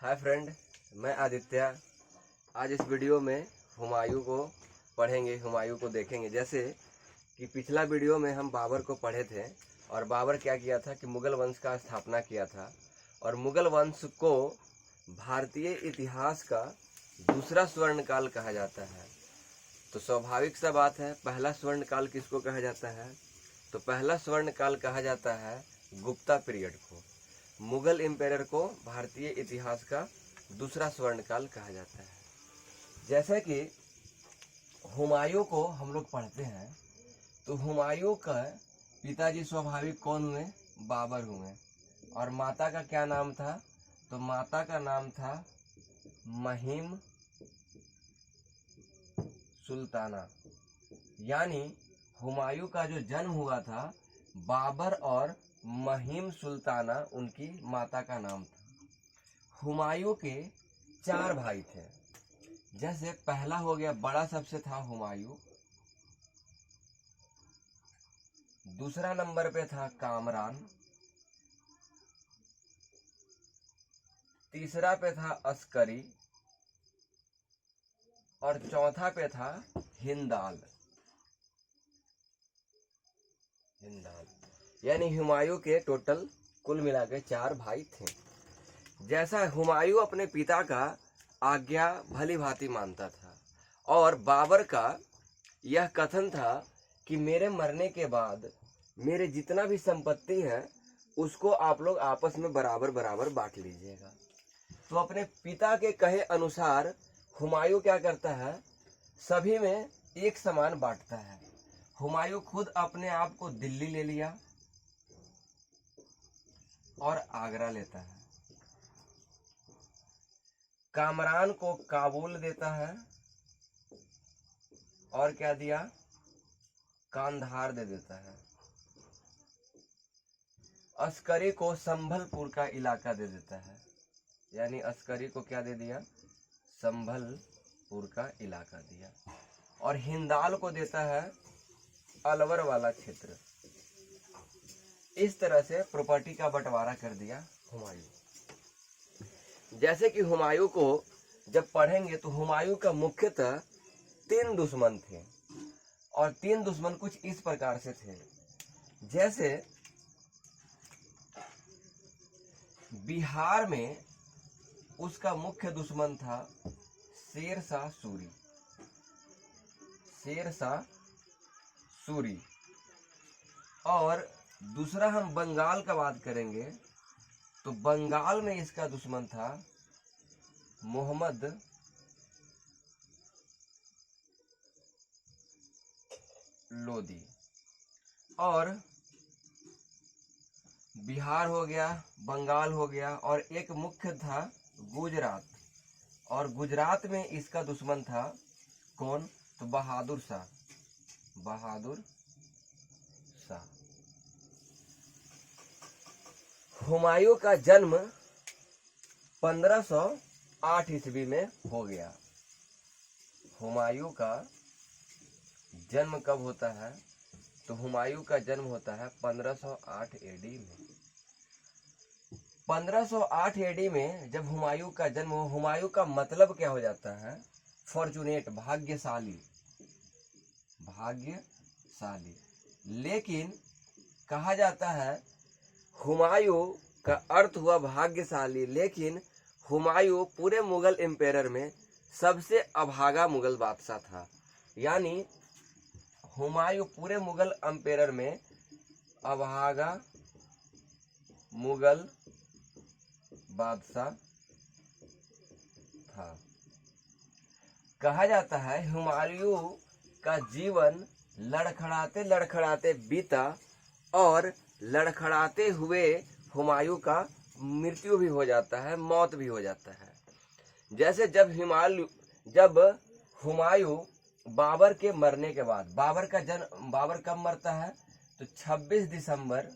Hi friend, मैं आदित्य। आज इस वीडियो में हुमायूं को पढ़ेंगे, हुमायूं को देखेंगे। जैसे कि पिछला वीडियो में हम बाबर को पढ़े थे और बाबर क्या किया था कि मुगल वंश का स्थापना किया था और मुगल वंश को भारतीय इतिहास का दूसरा स्वर्ण काल कहा जाता है। तो स्वाभाविक सा बात है, पहला स्वर्ण काल किसको कहा जाता है? तो पहला स्वर्ण काल कहा जाता है गुप्ता पीरियड को। मुगल एम्पायर को भारतीय इतिहास का दूसरा स्वर्ण काल कहा जाता है। जैसे कि हुमायूं को हम लोग पढ़ते हैं तो हुमायूं का पिताजी स्वाभाविक कौन हुए? बाबर हुए। और माता का क्या नाम था? तो माता का नाम था महिम सुल्ताना। यानी हुमायूं का जो जन्म हुआ था, बाबर और महिम सुल्ताना उनकी माता का नाम था। हुमायूं के 4 भाई थे। जैसे पहला हो गया, बड़ा सबसे था हुमायूं। दूसरा नंबर पे था कामरान। तीसरा पे था अस्करी और चौथा पे था हिंदाल। यानी हुमायूं के टोटल कुल मिला के 4 भाई थे। जैसा हुमायूं अपने पिता का आज्ञा भली भांति मानता था और बाबर का यह कथन था कि मेरे मरने के बाद मेरे जितना भी संपत्ति है उसको आप लोग आपस में बराबर बराबर बांट लीजिएगा। तो अपने पिता के कहे अनुसार हुमायूं क्या करता है? सभी में एक समान बांटता है। हुमायूं खुद अपने आप को दिल्ली ले लिया और आगरा लेता है। कामरान को काबुल देता है और क्या दिया? कांधार दे देता है। अस्करी को संभलपुर का इलाका दे देता है। यानी अस्करी को क्या दे दिया? संभलपुर का इलाका दिया। और हिंदाल को देता है अलवर वाला क्षेत्र। इस तरह से प्रॉपर्टी का बंटवारा कर दिया हुमायूं। जैसे कि हुमायूं को जब पढ़ेंगे तो हुमायूं का मुख्यतः 3 दुश्मन थे और 3 दुश्मन कुछ इस प्रकार से थे। जैसे बिहार में उसका मुख्य दुश्मन था शेरशाह सूरी। शेरशाह सूरी। और दूसरा हम बंगाल का बात करेंगे तो बंगाल में इसका दुश्मन था मोहम्मद लोदी। और बिहार हो गया, बंगाल हो गया और एक मुख्य था गुजरात। और गुजरात में इसका दुश्मन था कौन? तो बहादुर शाह। बहादुर शाह। हुमायूं का जन्म 1508 ईस्वी में हो गया। हुमायूं का जन्म कब होता है? तो हुमायूं का जन्म होता है 1508 एडी में। 1508 एडी में जब हुमायूं का जन्म हो, हुमायूं का मतलब क्या हो जाता है? फॉर्चुनेट, भाग्यशाली। भाग्यशाली। लेकिन कहा जाता है हुमायूं का अर्थ हुआ भाग्यशाली, लेकिन हुमायूं पूरे मुगल एम्पायर में सबसे अभागा मुगल बादशाह था। यानी हुमायूं पूरे मुगल एम्पायर में अभागा मुगल बादशाह था। कहा जाता है हुमायूं का जीवन लड़खड़ाते लड़खड़ाते बीता और लड़खड़ाते हुए हुमायूं का मृत्यु भी हो जाता है, मौत भी हो जाता है। जैसे जब हुमायूं बाबर के मरने के बाद, बाबर कब मरता है? तो 26 दिसंबर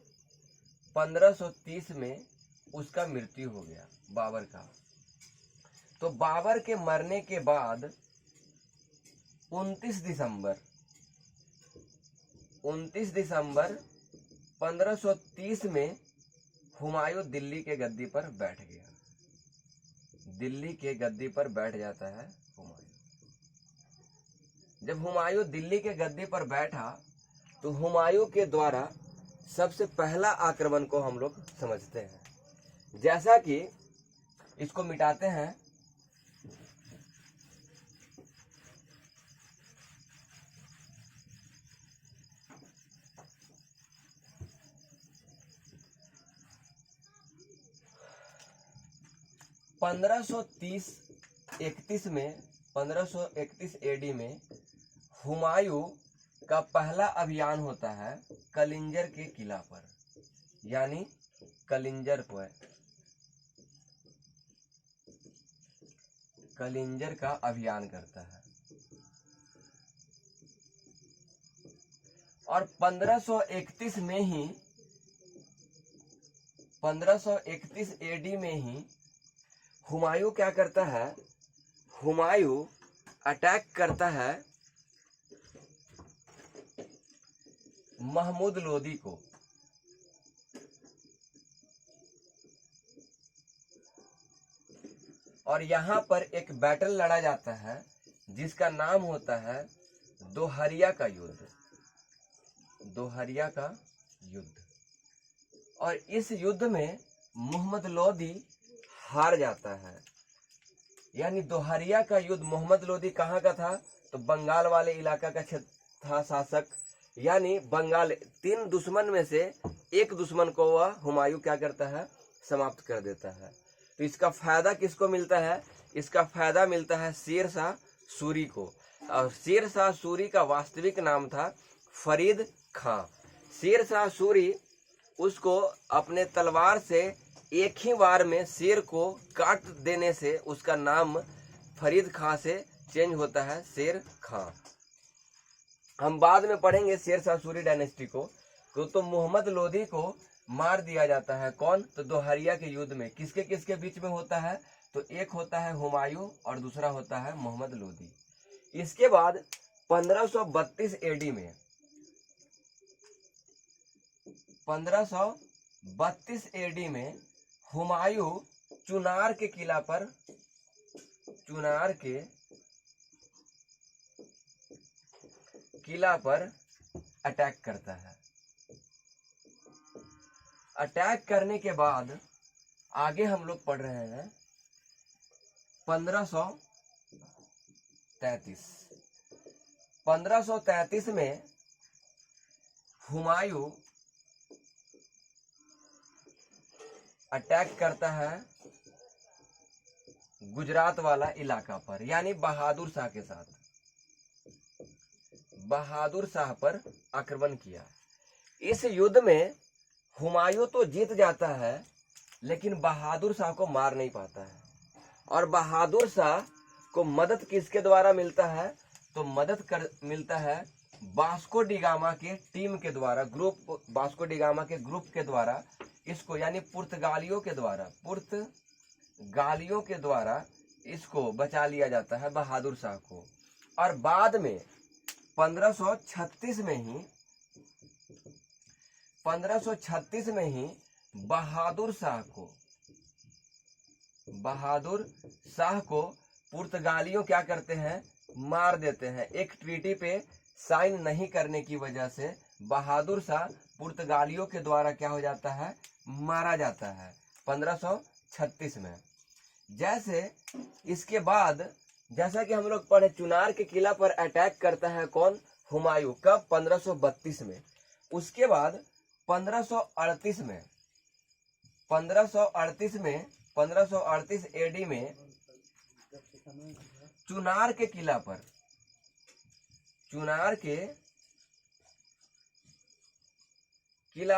1530 में उसका मृत्यु हो गया, बाबर का। तो बाबर के मरने के बाद 29 दिसंबर 1530 में हुमायूं दिल्ली के गद्दी पर बैठ गया। दिल्ली के गद्दी पर बैठ जाता है हुमायूं। जब हुमायूं दिल्ली के गद्दी पर बैठा तो हुमायूं के द्वारा सबसे पहला आक्रमण को हम लोग समझते हैं। जैसा कि इसको मिटाते हैं, पंद्रह सौ 1531 एडी में हुमायूं का पहला अभियान होता है कलिंजर के किला पर, यानी कलिंजर का अभियान करता है। और 1531 एडी में ही हुमायूं क्या करता है, हुमायूं अटैक करता है महमूद लोदी को। और यहाँ पर एक बैटल लड़ा जाता है जिसका नाम होता है दोहरिया का युद्ध। और इस युद्ध में मोहम्मद लोदी हार जाता है। यानी दोहरिया का युद्ध, मोहम्मद लोदी कहाँ का था, तो बंगाल वाले इलाका का क्षेत्र था शासक। यानी बंगाल, 3 दुश्मन में से एक दुश्मन को वह हुमायूं क्या करता है, समाप्त कर देता है। तो इसका फायदा किसको मिलता है, इसका फायदा मिलता है शेर शाह सूरी को। और शेर शाह सूरी का वास्तविक नाम था फरीद खां। शेर शाह सूरी उसको अपने तलवार से एक ही बार में शेर को काट देने से उसका नाम फरीद खां से चेंज होता है शेर खां। हम बाद में पढ़ेंगे शेर शाह सूरी डायनेस्टी को। तो मोहम्मद लोदी को मार दिया जाता है। कौन, तो दोहरिया के युद्ध में। किसके किसके बीच में होता है, तो एक होता है हुमायूं और दूसरा होता है मोहम्मद लोदी। इसके बाद 1532 एडी में 1532 एडी में हुमायूं चुनार के किला पर अटैक करता है। अटैक करने के बाद आगे हम लोग पढ़ रहे हैं 1533 में हुमायूं अटैक करता है गुजरात वाला इलाका पर, यानी बहादुर शाह के साथ। बहादुर शाह पर आक्रमण किया। इस युद्ध में हुमायूं तो जीत जाता है लेकिन बहादुर शाह को मार नहीं पाता है। और बहादुर शाह को मदद किसके द्वारा मिलता है, तो मिलता है वास्को डी गामा के टीम के द्वारा, वास्को डी गामा के ग्रुप के द्वारा इसको, यानी पुर्तगालियों के द्वारा इसको बचा लिया जाता है बहादुर शाह को। और बाद में 1536 में ही बहादुर शाह को पुर्तगालियों क्या करते हैं, मार देते हैं। एक ट्रीटी पे साइन नहीं करने की वजह से बहादुर शाह पुर्तगालियों के द्वारा क्या हो जाता है, मारा जाता है 1536 में। जैसे इसके बाद, जैसा कि हम लोग पढ़े, चुनार के किला पर अटैक करता है कौन, हुमायूं। कब, 1532 में। उसके बाद 1538 एडी में चुनार के किला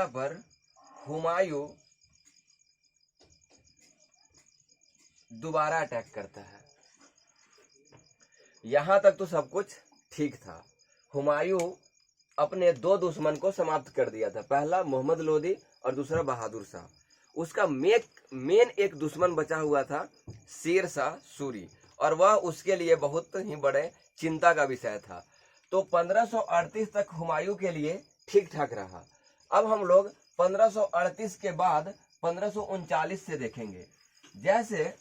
पर हुमायूं दोबारा अटैक करता है। यहां तक तो सब कुछ ठीक था। हुमायूं अपने 2 दुश्मन को समाप्त कर दिया था, पहला मोहम्मद लोदी और दूसरा बहादुर शाह। उसका मेन एक दुश्मन बचा हुआ था शेर शाह सूरी, और वह उसके लिए बहुत ही बड़े चिंता का विषय था। तो 1538 तक हुमायूं के लिए ठीक ठाक रहा। अब हम लोग 1538 के बाद 1539 से देखेंगे। जैसे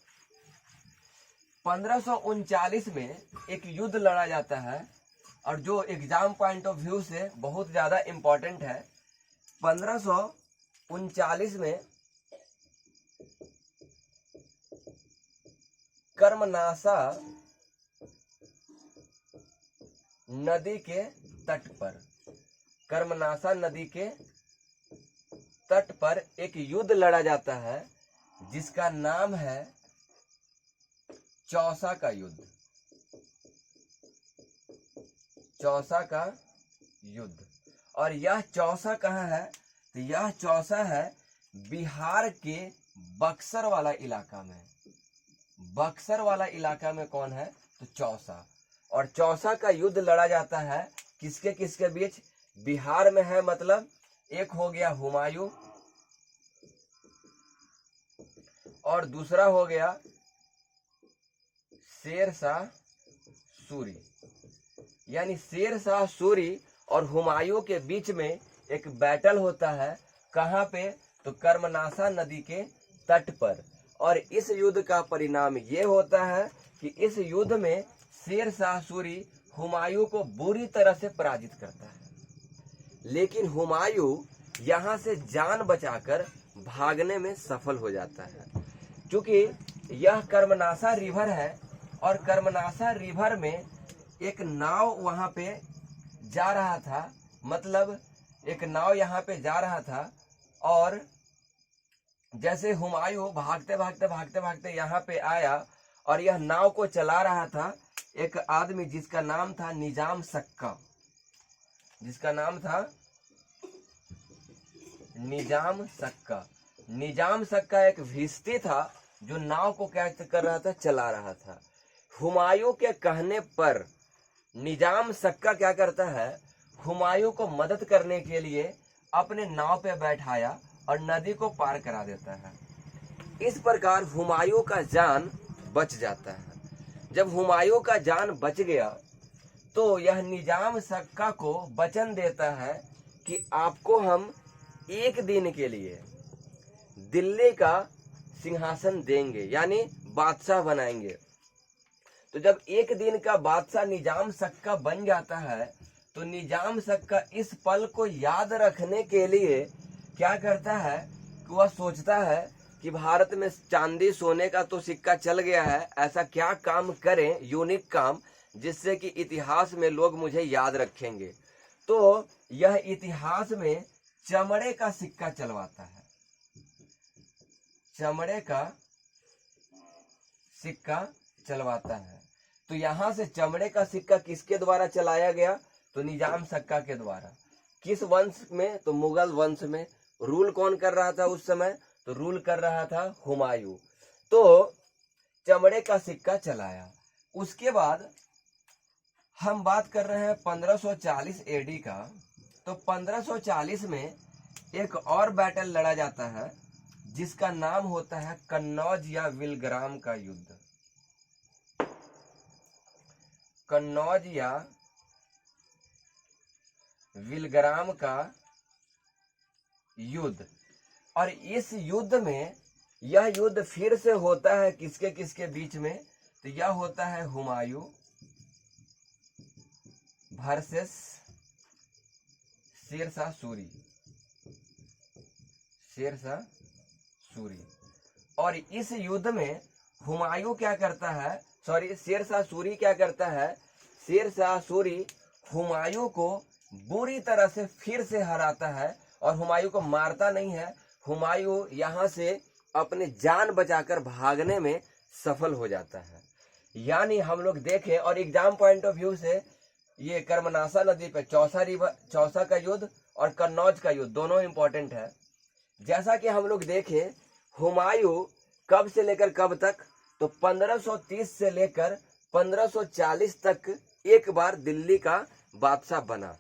1539 में एक युद्ध लड़ा जाता है और जो एग्जाम पॉइंट ऑफ व्यू से बहुत ज्यादा इंपॉर्टेंट है। 1539 में कर्मनासा नदी के तट पर, कर्मनासा नदी के तट पर एक युद्ध लड़ा जाता है जिसका नाम है चौसा का युद्ध। चौसा का युद्ध। और यह चौसा कहाँ है? तो यह चौसा है बिहार के बक्सर वाला इलाका में। बक्सर वाला इलाका में कौन है? तो चौसा। और चौसा का युद्ध लड़ा जाता है किसके किसके बीच? बिहार में है, मतलब एक हो गया हुमायूं और दूसरा हो गया शेर शाह सूरी। यानी शेर शाह सूरी और हुमायूं के बीच में एक बैटल होता है। कहाँ पे? तो कर्मनासा नदी के तट पर। और इस युद्ध का परिणाम ये होता है कि इस युद्ध में शेर शाह सूरी हुमायूं को बुरी तरह से पराजित करता है। लेकिन हुमायूं यहाँ से जान बचाकर भागने में सफल हो जाता है, क्योंकि यह कर्मनासा रिवर है और कर्मनासा रिवर में एक नाव वहां पे जा रहा था, मतलब एक नाव यहाँ पे जा रहा था। और जैसे हुमायूं भागते भागते भागते भागते यहाँ पे आया और यह नाव को चला रहा था एक आदमी जिसका नाम था निजाम सक्का। जिसका नाम था निजाम सक्का। निजाम सक्का एक भिश्ती था जो नाव को क्या कर रहा था? चला रहा था। हुमायूं के कहने पर निजाम सक्का क्या करता है? हुमायूं को मदद करने के लिए अपने नाव पे बैठाया और नदी को पार करा देता है। इस प्रकार हुमायूं का जान बच जाता है। जब हुमायूं का जान बच गया तो यह निजाम सक्का को वचन देता है कि आपको हम एक दिन के लिए दिल्ली का सिंहासन देंगे, यानी बादशाह बनाएंगे। तो जब एक दिन का बादशाह निजाम सक्का बन जाता है तो निजाम सक्का इस पल को याद रखने के लिए क्या करता है कि वह सोचता है कि भारत में चांदी सोने का तो सिक्का चल गया है, ऐसा क्या काम करें, यूनिक काम, जिससे कि इतिहास में लोग मुझे याद रखेंगे। तो यह इतिहास में चमड़े का सिक्का चलवाता है। चमड़े का सिक्का चलवाता है। तो यहां से चमड़े का सिक्का किसके द्वारा चलाया गया? तो निजाम सक्का के द्वारा। किस वंश में? तो मुगल वंश में। रूल कौन कर रहा था उस समय? तो रूल कर रहा था हुमायूं। तो चमड़े का सिक्का चलाया। उसके बाद हम बात कर रहे हैं 1540 एडी का। तो 1540 में एक और बैटल लड़ा जाता है जिसका नाम होता है कन्नौज या विलग्राम का युद्ध। कन्नौज या विलग्राम का युद्ध। और इस युद्ध में यह युद्ध फिर से होता है किसके किसके बीच में? तो यह होता है हुमायूं वर्सेस शेर शाह सूरी। शेर शाह सूरी। और इस युद्ध में हुमायूं क्या करता है? शेर शाह सूरी क्या करता है? शेर शाह सूरी हुमायूं को बुरी तरह से फिर से हराता है और हुमायूं को मारता नहीं है। हुमायूं यहाँ से अपने जान बचाकर भागने में सफल हो जाता है। यानी हम लोग देखें और एग्जाम पॉइंट ऑफ व्यू से ये कर्मनासा नदी पे चौसा का युद्ध और कन्नौज का युद्ध दोनों इंपॉर्टेंट है। जैसा कि हम लोग देखें, हुमायूं कब से लेकर कब तक? तो 1530 से लेकर 1540 तक एक बार दिल्ली का बादशाह बना।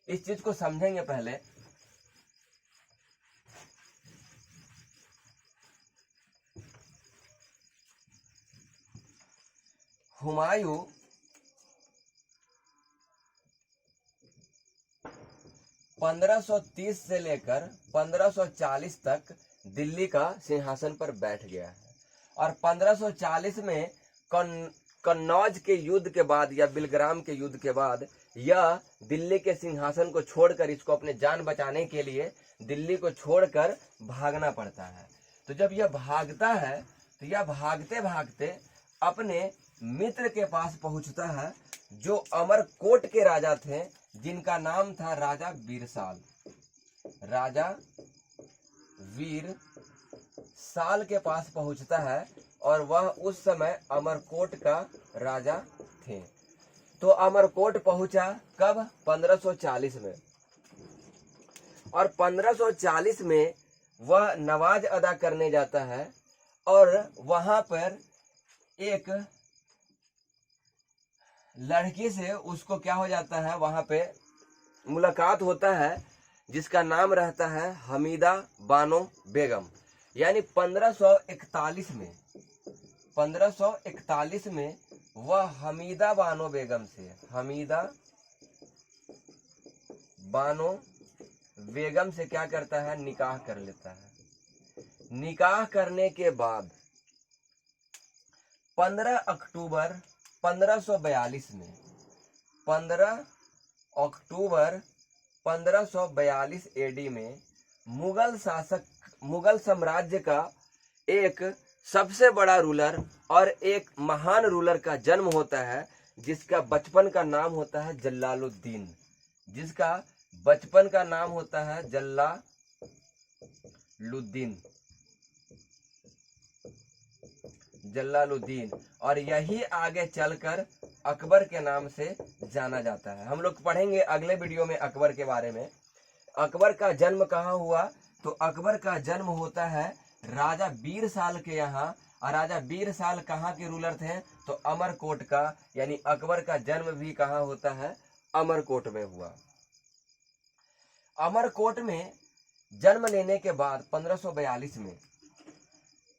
इस चीज को समझेंगे पहले। हुमायूं 1530 से लेकर 1540 तक दिल्ली का सिंहासन पर बैठ गया है। और 1540 में कन्नौज के युद्ध के बाद या बिलग्राम के युद्ध के बाद यह दिल्ली के सिंहासन को छोड़कर, इसको अपने जान बचाने के लिए दिल्ली को छोड़कर भागना पड़ता है। तो जब यह भागता है तो यह भागते भागते अपने मित्र के पास पहुंचता है जो अमरकोट के राजा थे, जिनका नाम था राजा वीरसाल। राजा वीरसाल के पास पहुंचता है और वह उस समय अमरकोट का राजा थे। तो अमरकोट पहुंचा कब? 1540 में। और 1540 में वह नवाज अदा करने जाता है और वहां पर एक लड़की से उसको क्या हो जाता है, वहां पे मुलाकात होता है जिसका नाम रहता है हमीदा बानो बेगम। यानी 1541 में वह हमीदा बानो बेगम से, हमीदा बानो बेगम से क्या करता है? निकाह कर लेता है। निकाह करने के बाद 15 अक्टूबर 1542 में, 15 अक्टूबर 1542 एडी में मुगल साम्राज्य का एक सबसे बड़ा रूलर और एक महान रूलर का जन्म होता है, जिसका बचपन का नाम होता है जलालुद्दीन। जिसका बचपन का नाम होता है जलालुद्दीन, और यही आगे चलकर अकबर के नाम से जाना जाता है। हम लोग पढ़ेंगे अगले वीडियो में अकबर के बारे में। अकबर का जन्म कहाँ हुआ? तो अकबर का जन्म होता है राजा वीरसाल के यहाँ। और राजा वीरसाल कहाँ के रूलर थे? तो अमरकोट का। यानी अकबर का जन्म भी कहाँ होता है? अमरकोट में हुआ। अमरकोट में जन्म लेने के बाद 1542 में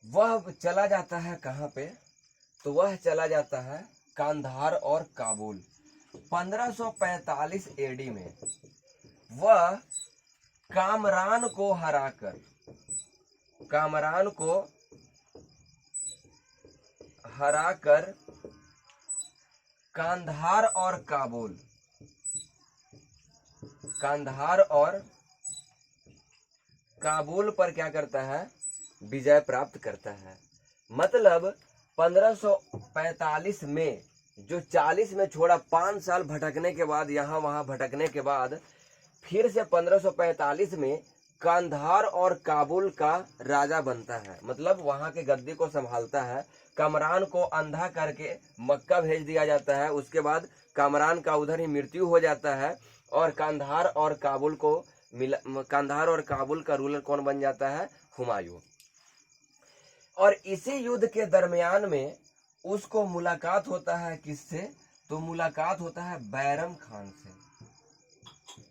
वह चला जाता है कहाँ पे? तो वह चला जाता है कांधार और काबुल। 1545 एडी में वह कामरान को हराकर कांधार और काबुल पर क्या करता है? विजय प्राप्त करता है। मतलब 1545 में जो 40 में छोड़ा, 5 साल भटकने के बाद, यहाँ वहाँ भटकने के बाद फिर से 1545 में कांधार और काबुल का राजा बनता है। मतलब वहाँ के गद्दी को संभालता है। कामरान को अंधा करके मक्का भेज दिया जाता है। उसके बाद कामरान का उधर ही मृत्यु हो जाता है और कांधार और काबुल का रूलर कौन बन जाता है? हुमायूं। और इसी युद्ध के दरमियान में उसको मुलाकात होता है किससे? तो मुलाकात होता है बैरम खान से।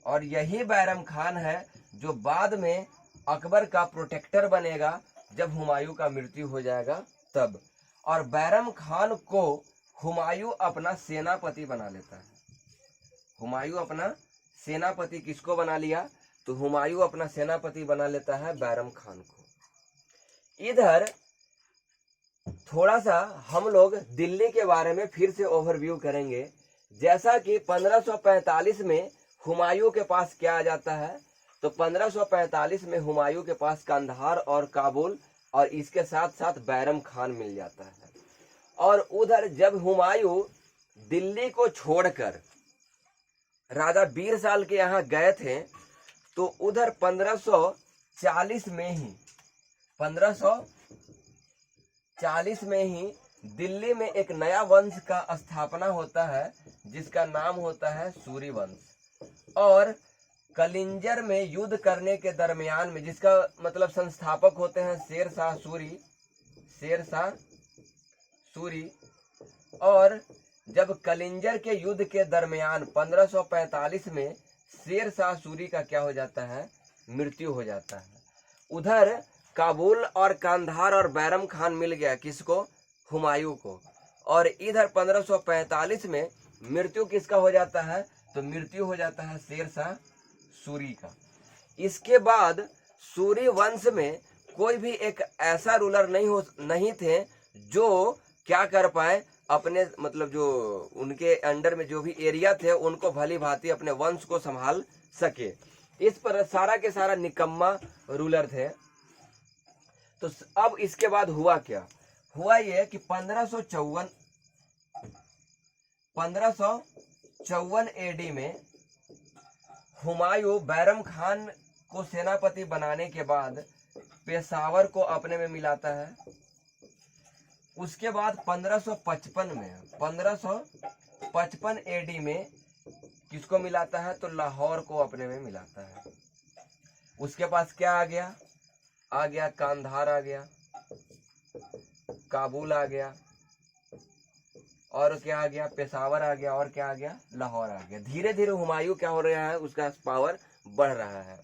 और यही बैरम खान है जो बाद में अकबर का प्रोटेक्टर बनेगा जब हुमायूं का मृत्यु हो जाएगा तब। और बैरम खान को हुमायूं अपना सेनापति बना लेता है। हुमायूं अपना सेनापति किसको बना लिया? तो हुमायूं अपना सेनापति बना लेता है बैरम खान को। इधर थोड़ा सा हम लोग दिल्ली के बारे में फिर से ओवरव्यू करेंगे। जैसा कि 1545 में हुमायूं के पास क्या आ जाता है? तो 1545 में हुमायूं के पास कांधार और काबुल और इसके साथ साथ बैरम खान मिल जाता है। और उधर जब हुमायूं दिल्ली को छोड़कर राजा वीरसाल के यहाँ गए थे तो उधर 1540 में ही दिल्ली में एक नया वंश का स्थापना होता है जिसका नाम होता है सूरी वंश। और कलिंजर में युद्ध करने के दरमियान में, जिसका मतलब संस्थापक होते हैं शेर शाह सूरी। और जब कलिंजर के युद्ध के दरमियान 1545 में शेर शाह सूरी का क्या हो जाता है? मृत्यु हो जाता है। उधर काबुल और कांधार और बैरम खान मिल गया किसको? हुमायूं को। और इधर 1545 में मृत्यु किसका हो जाता है? तो मृत्यु हो जाता है शेर शाह सूरी का। इसके बाद सूरी वंश में कोई भी एक ऐसा रूलर नहीं थे जो क्या कर पाए, अपने मतलब जो उनके अंडर में जो भी एरिया थे उनको भली भांति अपने वंश को संभाल सके। इस पर सारा के सारा निकम्मा रूलर थे। तो अब इसके बाद हुआ क्या, हुआ ये कि 1554 एडी में हुमायूं बैरम खान को सेनापति बनाने के बाद पेशावर को अपने में मिलाता है। उसके बाद 1555 एडी में किसको मिलाता है, तो लाहौर को अपने में मिलाता है। उसके पास क्या आ गया कांधार आ गया, काबुल आ गया, और क्या आ गया, पेशावर आ गया, और क्या आ गया, लाहौर आ गया। धीरे धीरे हुमायूं क्या हो रहा है, उसका पावर बढ़ रहा है।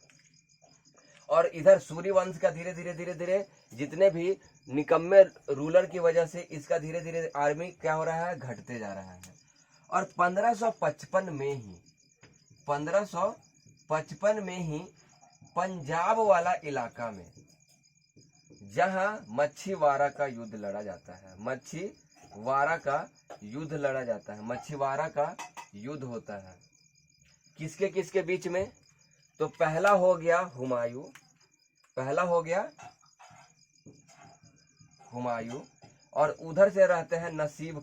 और इधर सूर्य वंश का धीरे धीरे जितने भी निकम्मे रूलर की वजह से इसका धीरे धीरे आर्मी क्या हो रहा है, घटते जा रहा है। और 1555 में ही पंजाब वाला इलाका में जहां मच्छीवाड़ा का युद्ध लड़ा जाता है, मच्छीवाड़ा का युद्ध होता है। किसके किसके बीच में, तो पहला हो गया हुमायूं, और उधर से रहते हैं नसीब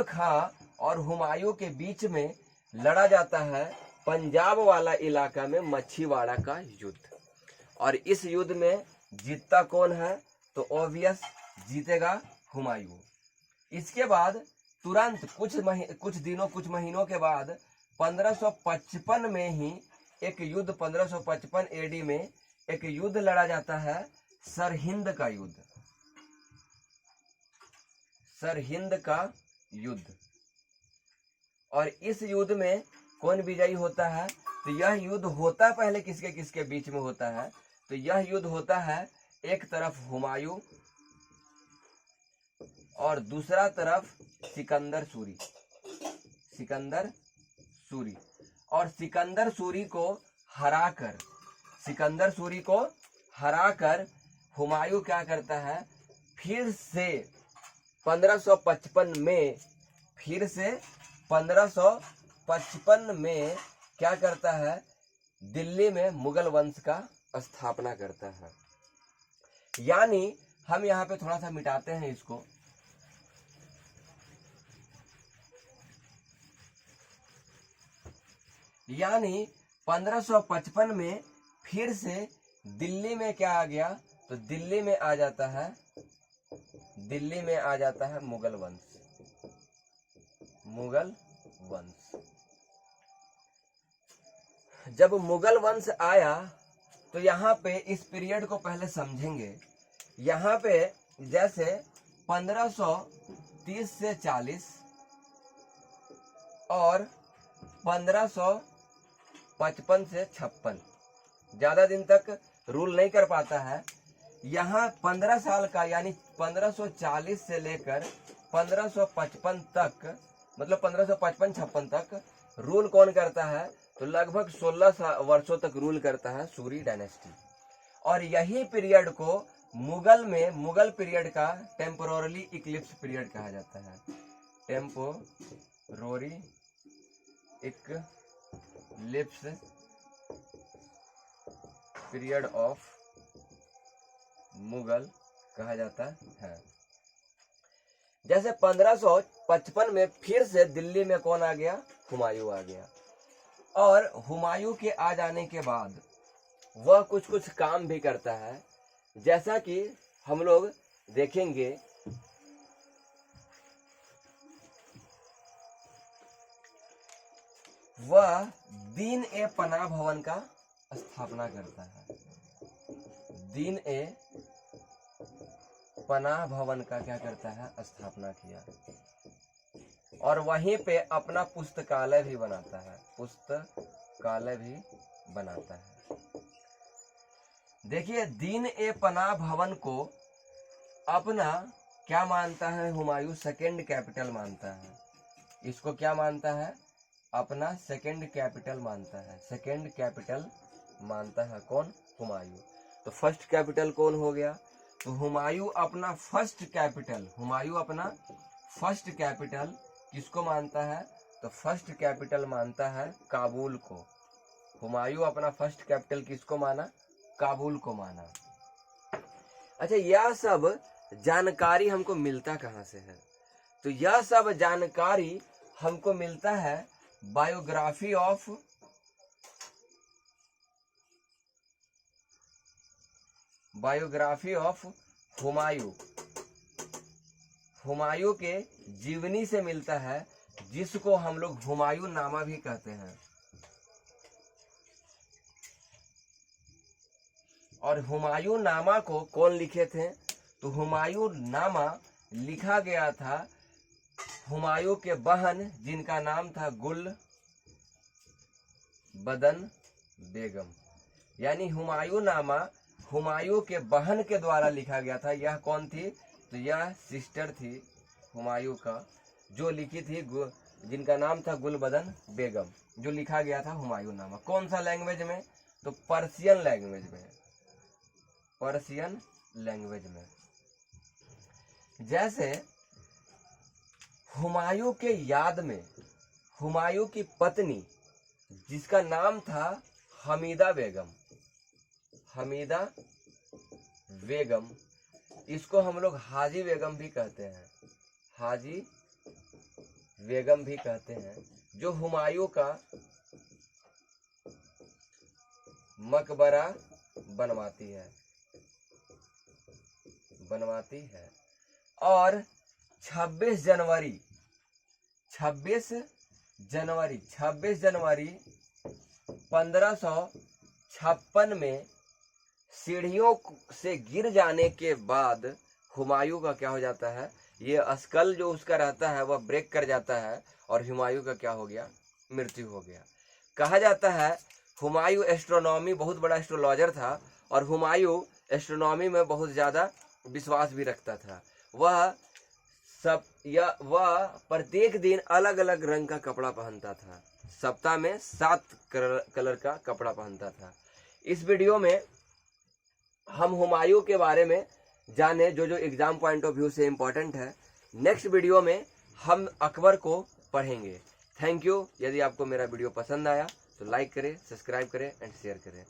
खां और हुमायूं के बीच में लड़ा जाता है पंजाब वाला इलाका में मच्छीवाड़ा का युद्ध। और इस युद्ध में जीतता कौन है, तो ऑब्वियस जीतेगा हुमायूं। इसके बाद तुरंत कुछ महीनों के बाद 1555 में ही एक युद्ध, 1555 एडी में एक युद्ध लड़ा जाता है, सरहिंद का युद्ध। और इस युद्ध में कौन विजयी होता है, तो यह युद्ध होता पहले किसके किसके बीच में होता है, तो यह युद्ध होता है एक तरफ हुमायूं और दूसरा तरफ सिकंदर सूरी। और सिकंदर सूरी को हराकर हुमायूं क्या करता है, फिर से 1555 में क्या करता है, दिल्ली में मुगल वंश का स्थापना करता है। यानी हम यहाँ पे थोड़ा सा मिटाते हैं इसको, यानी 1555 में फिर से दिल्ली में क्या आ गया, तो दिल्ली में आ जाता है मुगल वंश। जब मुगल वंश आया तो यहाँ पे इस पीरियड को पहले समझेंगे। यहाँ पे जैसे 1530 से 40 और 1555 से 56 ज्यादा दिन तक रूल नहीं कर पाता है। यहाँ 15 साल का यानी 1540 से लेकर 1555 तक, मतलब 1555-56 तक रूल कौन करता है, तो लगभग 16 वर्षों तक रूल करता है सूरी डायनेस्टी। और यही पीरियड को मुगल पीरियड का टेम्पोररी इक्लिप्स पीरियड कहा जाता है। Temporary Eclipse period of Mughal कहा जाता है। जैसे 1555 में फिर से दिल्ली में कौन आ गया, हुमायूं आ गया। और हुमायूं के आ जाने के बाद वह कुछ काम भी करता है, जैसा कि हम लोग देखेंगे। वह दीन ए पनाह भवन का स्थापना करता है। दीन ए पनाह भवन का क्या करता है, स्थापना किया। और वहीं पे अपना पुस्तकालय भी बनाता है। देखिए, दीन ए पनाह भवन को अपना क्या मानता है हुमायूं, सेकंड कैपिटल मानता है। इसको क्या मानता है, अपना सेकंड कैपिटल मानता है। सेकंड कैपिटल मानता है कौन, हुमायूं। तो फर्स्ट कैपिटल कौन हो गया? तो हुमायूं अपना फर्स्ट कैपिटल किसको मानता है? तो फर्स्ट कैपिटल मानता है काबुल को। हुमायूं अपना फर्स्ट कैपिटल किसको माना? काबुल को माना। अच्छा, यह सब जानकारी हमको मिलता कहाँ से है? तो यह सब जानकारी हमको मिलता है बायोग्राफी ऑफ हुमायूं के जीवनी से मिलता है, जिसको हम लोग हुमायूं नामा भी कहते हैं। और हुमायूं नामा को कौन लिखे थे? तो हुमायूं नामा लिखा गया था हुमायूं के बहन, जिनका नाम था गुलबदन बेगम। यानी हुमायूं नामा हुमायूं के बहन के द्वारा लिखा गया था। यह कौन थी? तो यह सिस्टर थी हुमायूं का, जो लिखी थी, जिनका नाम था गुलबदन बेगम, जो लिखा गया था हुमायूं नामा। कौन सा लैंग्वेज में? तो पर्शियन लैंग्वेज में। जैसे हुमायूं के याद में हुमायूं की पत्नी, जिसका नाम था हमीदा बेगम, इसको हम लोग हाजी बेगम भी कहते हैं, जो हुमायूं का मकबरा बनवाती है। और 26 जनवरी 1556 में सीढ़ियों से गिर जाने के बाद हुमायूं का क्या हो जाता है? ये स्कल जो उसका रहता है वह ब्रेक कर जाता है, और हुमायूं का क्या हो गया? मृत्यु हो गया। कहा जाता है हुमायूं एस्ट्रोनॉमी बहुत बड़ा एस्ट्रोलॉजर था, और हुमायूं एस्ट्रोनॉमी में बहुत ज़्यादा विश्वास भी रखता था। वह प्रत्येक दिन अलग अलग रंग का कपड़ा पहनता था। सप्ताह में 7 कलर का कपड़ा पहनता था। इस वीडियो में हम हुमायूं के बारे में जाने जो एग्जाम पॉइंट ऑफ व्यू से इम्पोर्टेंट है। नेक्स्ट वीडियो में हम अकबर को पढ़ेंगे। Thank you. यदि आपको मेरा वीडियो पसंद आया तो लाइक करें, सब्सक्राइब करें एंड शेयर करें।